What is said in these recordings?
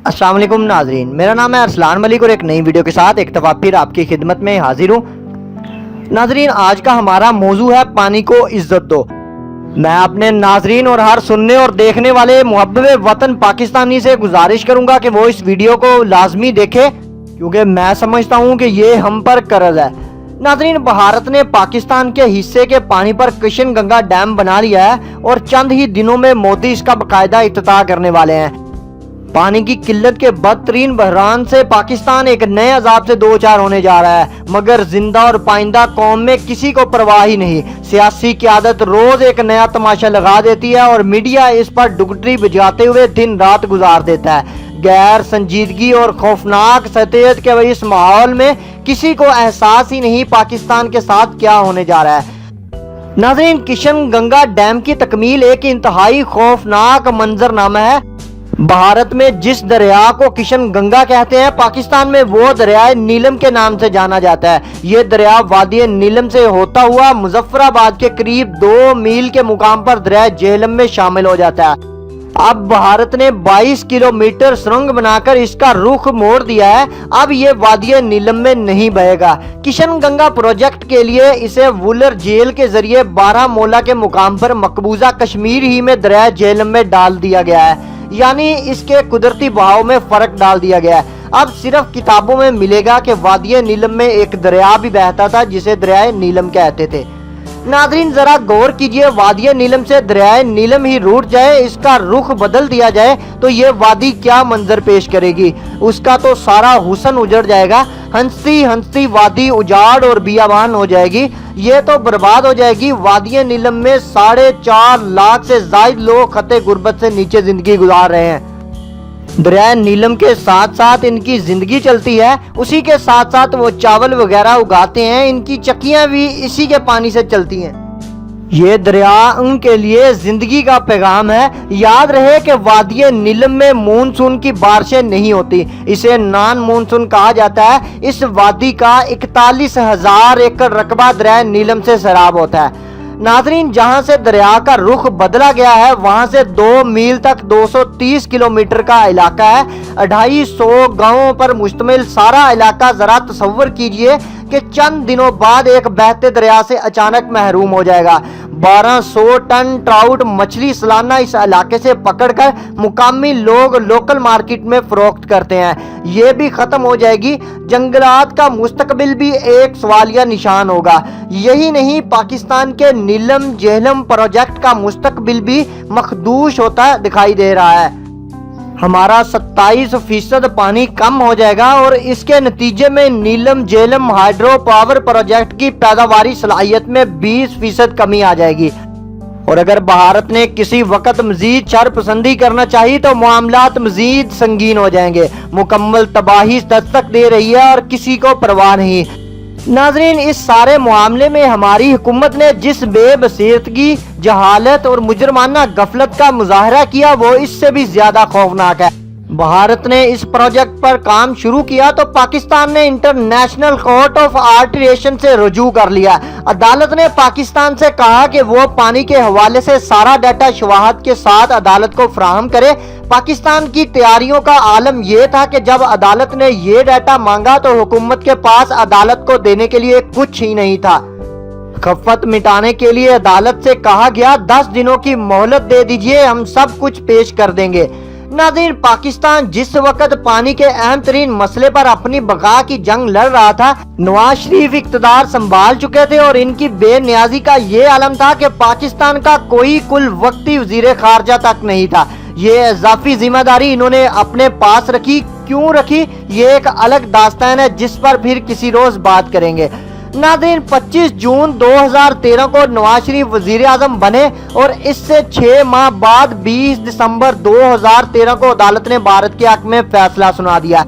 السلام علیکم ناظرین، میرا نام ہے ارسلان ملک اور ایک نئی ویڈیو کے ساتھ ایک دفعہ پھر آپ کی خدمت میں حاضر ہوں۔ ناظرین، آج کا ہمارا موضوع ہے پانی کو عزت دو۔ میں اپنے ناظرین اور ہر سننے اور دیکھنے والے محب وطن پاکستانی سے گزارش کروں گا کہ وہ اس ویڈیو کو لازمی دیکھے، کیونکہ میں سمجھتا ہوں کہ یہ ہم پر قرض ہے۔ ناظرین، بھارت نے پاکستان کے حصے کے پانی پر کشن گنگا ڈیم بنا لیا ہے اور چند ہی دنوں میں مودی اس کا باقاعدہ افتتاح کرنے والے ہیں۔ پانی کی قلت کے بدترین بحران سے پاکستان ایک نئے عذاب سے دوچار ہونے جا رہا ہے، مگر زندہ اور پائندہ قوم میں کسی کو پرواہ ہی نہیں۔ سیاسی قیادت روز ایک نیا تماشا لگا دیتی ہے اور میڈیا اس پر ڈگٹری بجاتے ہوئے دن رات گزار دیتا ہے۔ غیر سنجیدگی اور خوفناک سطحیت کے اس ماحول میں کسی کو احساس ہی نہیں پاکستان کے ساتھ کیا ہونے جا رہا ہے۔ ناظرین، کشن گنگا ڈیم کی تکمیل ایک انتہائی خوفناک منظرنامہ ہے۔ بھارت میں جس دریا کو کشن گنگا کہتے ہیں، پاکستان میں وہ دریائے نیلم کے نام سے جانا جاتا ہے۔ یہ دریا وادی نیلم سے ہوتا ہوا مظفر آباد کے قریب 2 میل کے مقام پر دریائے جہلم میں شامل ہو جاتا ہے۔ اب بھارت نے 22 کلومیٹر سرنگ بنا کر اس کا رخ موڑ دیا ہے۔ اب یہ وادی نیلم میں نہیں بہے گا۔ کشن گنگا پروجیکٹ کے لیے اسے وولر جیل کے ذریعے بارہمولہ کے مقام پر مقبوضہ کشمیر ہی میں دریائے جہلم میں ڈال دیا گیا ہے، یعنی اس کے قدرتی بہاؤ میں فرق ڈال دیا گیا ہے۔ اب صرف کتابوں میں ملے گا کہ وادی نیلم میں ایک دریا بھی بہتا تھا جسے دریائے نیلم کہتے تھے۔ ناظرین، ذرا غور کیجئے، وادی نیلم سے دریائے نیلم ہی روٹ جائے، اس کا رخ بدل دیا جائے تو یہ وادی کیا منظر پیش کرے گی۔ اس کا تو سارا حسن اجڑ جائے گا۔ ہنستی ہنستی وادی اجاڑ اور بیابان ہو جائے گی، یہ تو برباد ہو جائے گی۔ وادی نیلم میں 4.5 لاکھ سے زائد لوگ خطے غربت سے نیچے زندگی گزار رہے ہیں۔ دریائے نیلم کے ساتھ ساتھ ان کی زندگی چلتی ہے، اسی کے ساتھ ساتھ وہ چاول وغیرہ اگاتے ہیں، ان کی چکیاں بھی اسی کے پانی سے چلتی ہیں۔ یہ دریا ان کے لیے زندگی کا پیغام ہے۔ یاد رہے کہ وادی نیلم میں مونسون کی بارشیں نہیں ہوتی، اسے نان مونسون کہا جاتا ہے۔ اس وادی کا 41,000 ایکڑ رقبہ دریائے نیلم سے سیراب ہوتا ہے۔ ناظرین، جہاں سے دریا کا رخ بدلا گیا ہے وہاں سے 2 میل تک 230 کلومیٹر کا علاقہ ہے، 250 گاؤں پر مشتمل سارا علاقہ۔ ذرا تصور کیجئے کہ چند دنوں بعد ایک بہتے دریا سے اچانک محروم ہو جائے گا۔ 1200 ٹن ٹراؤٹ مچھلی سالانہ اس علاقے سے پکڑ کر مقامی لوگ لوکل مارکیٹ میں فروخت کرتے ہیں، یہ بھی ختم ہو جائے گی۔ جنگلات کا مستقبل بھی ایک سوالیہ نشان ہوگا۔ یہی نہیں، پاکستان کے نیلم جہلم پروجیکٹ کا مستقبل بھی مخدوش ہوتا دکھائی دے رہا ہے۔ ہمارا 27% پانی کم ہو جائے گا اور اس کے نتیجے میں نیلم جہلم ہائیڈرو پاور پروجیکٹ کی پیداواری صلاحیت میں 20% کمی آ جائے گی۔ اور اگر بھارت نے کسی وقت مزید شرپسندی کرنا چاہی تو معاملات مزید سنگین ہو جائیں گے۔ مکمل تباہی دستک دے رہی ہے اور کسی کو پرواہ نہیں۔ ناظرین، اس سارے معاملے میں ہماری حکومت نے جس بے بصیرتگی، جہالت اور مجرمانہ غفلت کا مظاہرہ کیا وہ اس سے بھی زیادہ خوفناک ہے۔ بھارت نے اس پروجیکٹ پر کام شروع کیا تو پاکستان نے انٹرنیشنل کورٹ آف آربیٹریشن سے رجوع کر لیا۔ عدالت نے پاکستان سے کہا کہ وہ پانی کے حوالے سے سارا ڈیٹا شواہد کے ساتھ عدالت کو فراہم کرے۔ پاکستان کی تیاریوں کا عالم یہ تھا کہ جب عدالت نے یہ ڈیٹا مانگا تو حکومت کے پاس عدالت کو دینے کے لیے کچھ ہی نہیں تھا۔ خفت مٹانے کے لیے عدالت سے کہا گیا 10 دنوں کی مہلت دے دیجئے، ہم سب کچھ پیش کر دیں گے۔ ناظرین، پاکستان جس وقت پانی کے اہم ترین مسئلے پر اپنی بقا کی جنگ لڑ رہا تھا، نواز شریف اقتدار سنبھال چکے تھے اور ان کی بے نیازی کا یہ عالم تھا کہ پاکستان کا کوئی کل وقتی وزیر خارجہ تک نہیں تھا۔ یہ اضافی ذمہ داری انہوں نے اپنے پاس رکھی۔ کیوں رکھی، یہ ایک الگ داستان ہے جس پر پھر کسی روز بات کریں گے۔ ناظرین، 25 جون 2013 کو نواز شریف وزیر اعظم بنے اور اس سے 6 ماہ بعد 20 دسمبر 2013 کو عدالت نے بھارت کے حق میں فیصلہ سنا دیا۔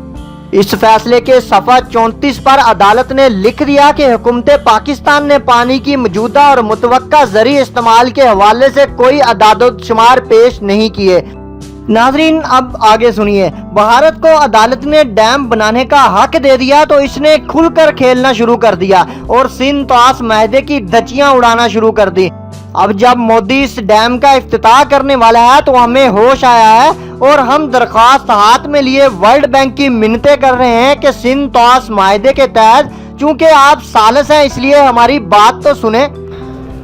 اس فیصلے کے صفحہ 34 پر عدالت نے لکھ دیا کہ حکومت پاکستان نے پانی کی موجودہ اور متوقع زرعی استعمال کے حوالے سے کوئی اعداد و شمار پیش نہیں کیے۔ ناظرین، اب آگے سنیے۔ بھارت کو عدالت نے ڈیم بنانے کا حق دے دیا تو اس نے کھل کر کھیلنا شروع کر دیا اور سندھ طاس معاہدے کی دھچیاں اڑانا شروع کر دی۔ اب جب مودی اس ڈیم کا افتتاح کرنے والا ہے تو ہمیں ہوش آیا ہے اور ہم درخواست ہاتھ میں لیے ورلڈ بینک کی منتیں کر رہے ہیں کہ سندھ طاس معاہدے کے تحت چونکہ آپ ثالث ہیں اس لیے ہماری بات تو سنیں۔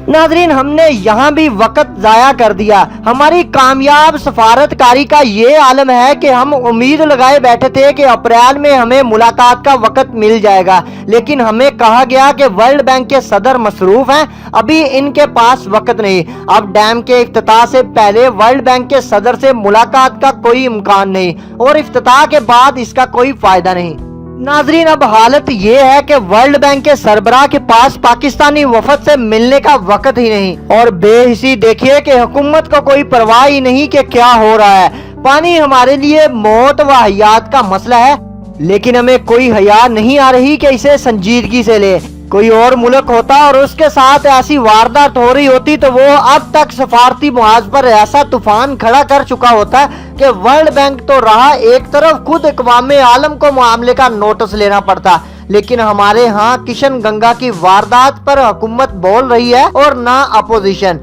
ناظرین، ہم نے یہاں بھی وقت ضائع کر دیا۔ ہماری کامیاب سفارتکاری کا یہ عالم ہے کہ ہم امید لگائے بیٹھے تھے کہ اپریل میں ہمیں ملاقات کا وقت مل جائے گا، لیکن ہمیں کہا گیا کہ ورلڈ بینک کے صدر مصروف ہیں، ابھی ان کے پاس وقت نہیں۔ اب ڈیم کے افتتاح سے پہلے ورلڈ بینک کے صدر سے ملاقات کا کوئی امکان نہیں اور افتتاح کے بعد اس کا کوئی فائدہ نہیں۔ ناظرین، اب حالت یہ ہے کہ ورلڈ بینک کے سربراہ کے پاس پاکستانی وفد سے ملنے کا وقت ہی نہیں، اور بے حسی دیکھیے کہ حکومت کو کوئی پرواہ ہی نہیں کہ کیا ہو رہا ہے۔ پانی ہمارے لیے موت و حیات کا مسئلہ ہے، لیکن ہمیں کوئی حیا نہیں آ رہی کہ اسے سنجیدگی سے لے۔ کوئی اور ملک ہوتا اور اس کے ساتھ ایسی واردات ہو رہی ہوتی تو وہ اب تک سفارتی محاذ پر ایسا طوفان کھڑا کر چکا ہوتا کہ ورلڈ بینک تو رہا ایک طرف، خود اقوام عالم کو معاملے کا نوٹس لینا پڑتا، لیکن ہمارے ہاں کشن گنگا کی واردات پر حکومت بول رہی ہے اور نہ اپوزیشن۔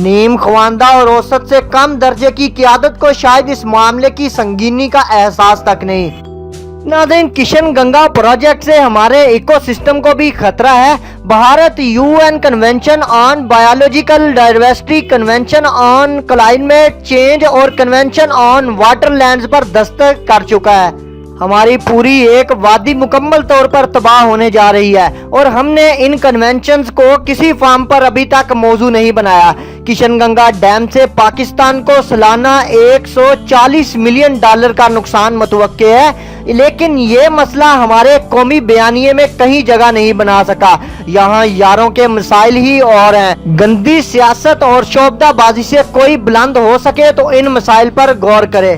نیم خواندہ اور اوسط سے کم درجے کی قیادت کو شاید اس معاملے کی سنگینی کا احساس تک نہیں۔ ناظرین، کشن گنگا پروجیکٹ سے ہمارے ایکو سسٹم کو بھی خطرہ ہے۔ Bharat UN convention on biological diversity, convention on climate change اور کنونشن آن واٹر لینڈز پر دستخط کر چکا ہے۔ ہماری پوری ایک وادی مکمل طور پر تباہ ہونے جا رہی ہے اور ہم نے ان کنونشنز کو کسی فارم پر ابھی تک موضوع نہیں بنایا۔ کشن گنگا ڈیم سے پاکستان کو سالانہ $140 ملین کا نقصان متوقع ہے، لیکن یہ مسئلہ ہمارے قومی بیانیے میں کہیں جگہ نہیں بنا سکا۔ یہاں یاروں کے مسائل ہی اور ہیں۔ گندی سیاست اور شعبدہ بازی سے کوئی بلند ہو سکے تو ان مسائل پر غور کرے۔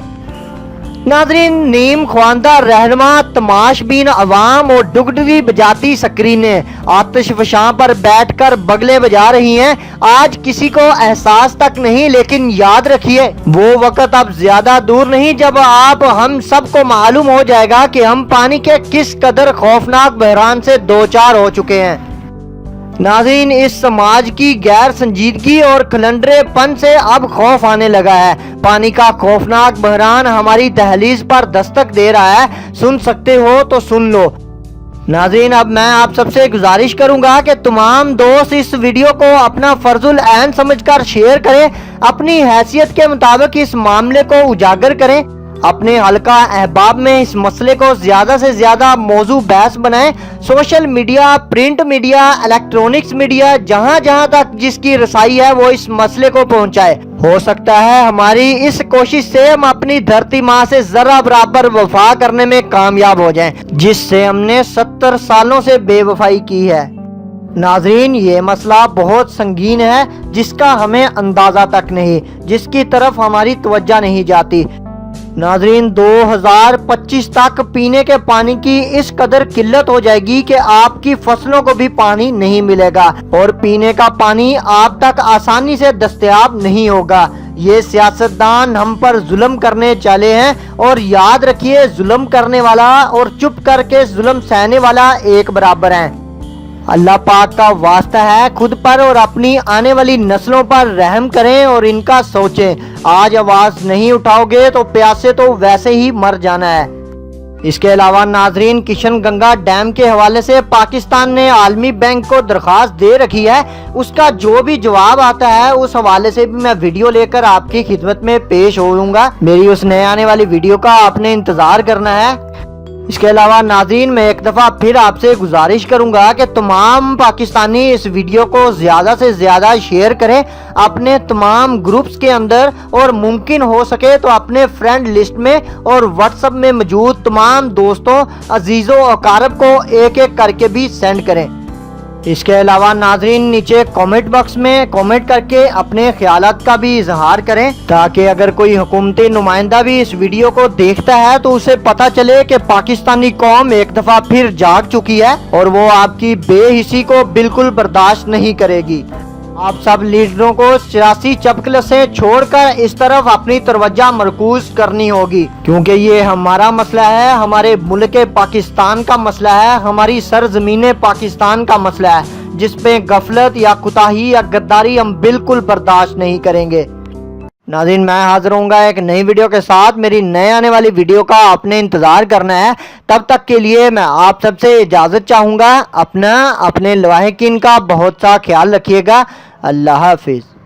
ناظرین، نیم خواندہ رہنما، تماش بین عوام اور ڈگڈگی بجاتی سکرینیں آتش فشاں پر بیٹھ کر بگلے بجا رہی ہیں۔ آج کسی کو احساس تک نہیں، لیکن یاد رکھیے وہ وقت اب زیادہ دور نہیں جب آپ ہم سب کو معلوم ہو جائے گا کہ ہم پانی کے کس قدر خوفناک بحران سے دوچار ہو چکے ہیں۔ ناظرین، اس سماج کی غیر سنجیدگی اور کھلنڈرے پن سے اب خوف آنے لگا ہے۔ پانی کا خوفناک بحران ہماری دہلیز پر دستک دے رہا ہے۔ سن سکتے ہو تو سن لو۔ ناظرین، اب میں آپ سب سے گزارش کروں گا کہ تمام دوست اس ویڈیو کو اپنا فرض العین سمجھ کر شیئر کریں، اپنی حیثیت کے مطابق اس معاملے کو اجاگر کریں، اپنے حلقہ احباب میں اس مسئلے کو زیادہ سے زیادہ موضوع بحث بنائیں۔ Social media, print media, electronics media, جہاں جہاں تک جس کی رسائی ہے وہ اس مسئلے کو پہنچائے۔ ہو سکتا ہے ہماری اس کوشش سے ہم اپنی دھرتی ماں سے ذرہ برابر وفا کرنے میں کامیاب ہو جائیں، جس سے ہم نے 70 سالوں سے بے وفائی کی ہے۔ ناظرین، یہ مسئلہ بہت سنگین ہے جس کا ہمیں اندازہ تک نہیں، جس کی طرف ہماری توجہ نہیں جاتی۔ ناظرین، 2025 تک پینے کے پانی کی اس قدر قلت ہو جائے گی کہ آپ کی فصلوں کو بھی پانی نہیں ملے گا اور پینے کا پانی آپ تک آسانی سے دستیاب نہیں ہوگا۔ یہ سیاستدان ہم پر ظلم کرنے چلے ہیں، اور یاد رکھیے ظلم کرنے والا اور چپ کر کے ظلم سہنے والا ایک برابر ہیں۔ اللہ پاک کا واسطہ ہے، خود پر اور اپنی آنے والی نسلوں پر رحم کریں اور ان کا سوچیں۔ آج آواز نہیں اٹھاؤ گے تو پیاسے تو ویسے ہی مر جانا ہے۔ اس کے علاوہ ناظرین، کشن گنگا ڈیم کے حوالے سے پاکستان نے عالمی بینک کو درخواست دے رکھی ہے۔ اس کا جو بھی جواب آتا ہے اس حوالے سے بھی میں ویڈیو لے کر آپ کی خدمت میں پیش ہوں گا۔ میری اس نئے آنے والی ویڈیو کا آپ نے انتظار کرنا ہے۔ اس کے علاوہ ناظرین، میں ایک دفعہ پھر آپ سے گزارش کروں گا کہ تمام پاکستانی اس ویڈیو کو زیادہ سے زیادہ شیئر کریں اپنے تمام گروپس کے اندر، اور ممکن ہو سکے تو اپنے فرینڈ لسٹ میں اور واٹس ایپ میں موجود تمام دوستوں، عزیزوں و اقارب کو ایک ایک کر کے بھی سینڈ کریں۔ اس کے علاوہ ناظرین، نیچے کامنٹ باکس میں کامنٹ کر کے اپنے خیالات کا بھی اظہار کریں، تاکہ اگر کوئی حکومتی نمائندہ بھی اس ویڈیو کو دیکھتا ہے تو اسے پتہ چلے کہ پاکستانی قوم ایک دفعہ پھر جاگ چکی ہے اور وہ آپ کی بے حسی کو بالکل برداشت نہیں کرے گی۔ آپ سب لیڈروں کو سیاسی چپکلسیں چھوڑ کر اس طرف اپنی توجہ مرکوز کرنی ہوگی، کیونکہ یہ ہمارا مسئلہ ہے، ہمارے ملک پاکستان کا مسئلہ ہے، ہماری سرزمین پاکستان کا مسئلہ ہے۔ جس پہ غفلت یا کوتاہی یا غداری ہم بالکل برداشت نہیں کریں گے۔ ناظرین میں حاضر ہوں گا ایک نئی ویڈیو کے ساتھ۔ میری نئے آنے والی ویڈیو کا آپ نے انتظار کرنا ہے، تب تک کے لیے میں آپ سب سے اجازت چاہوں گا۔ اپنے لاحقین کا بہت سا خیال رکھیے گا۔ اللہ حافظ۔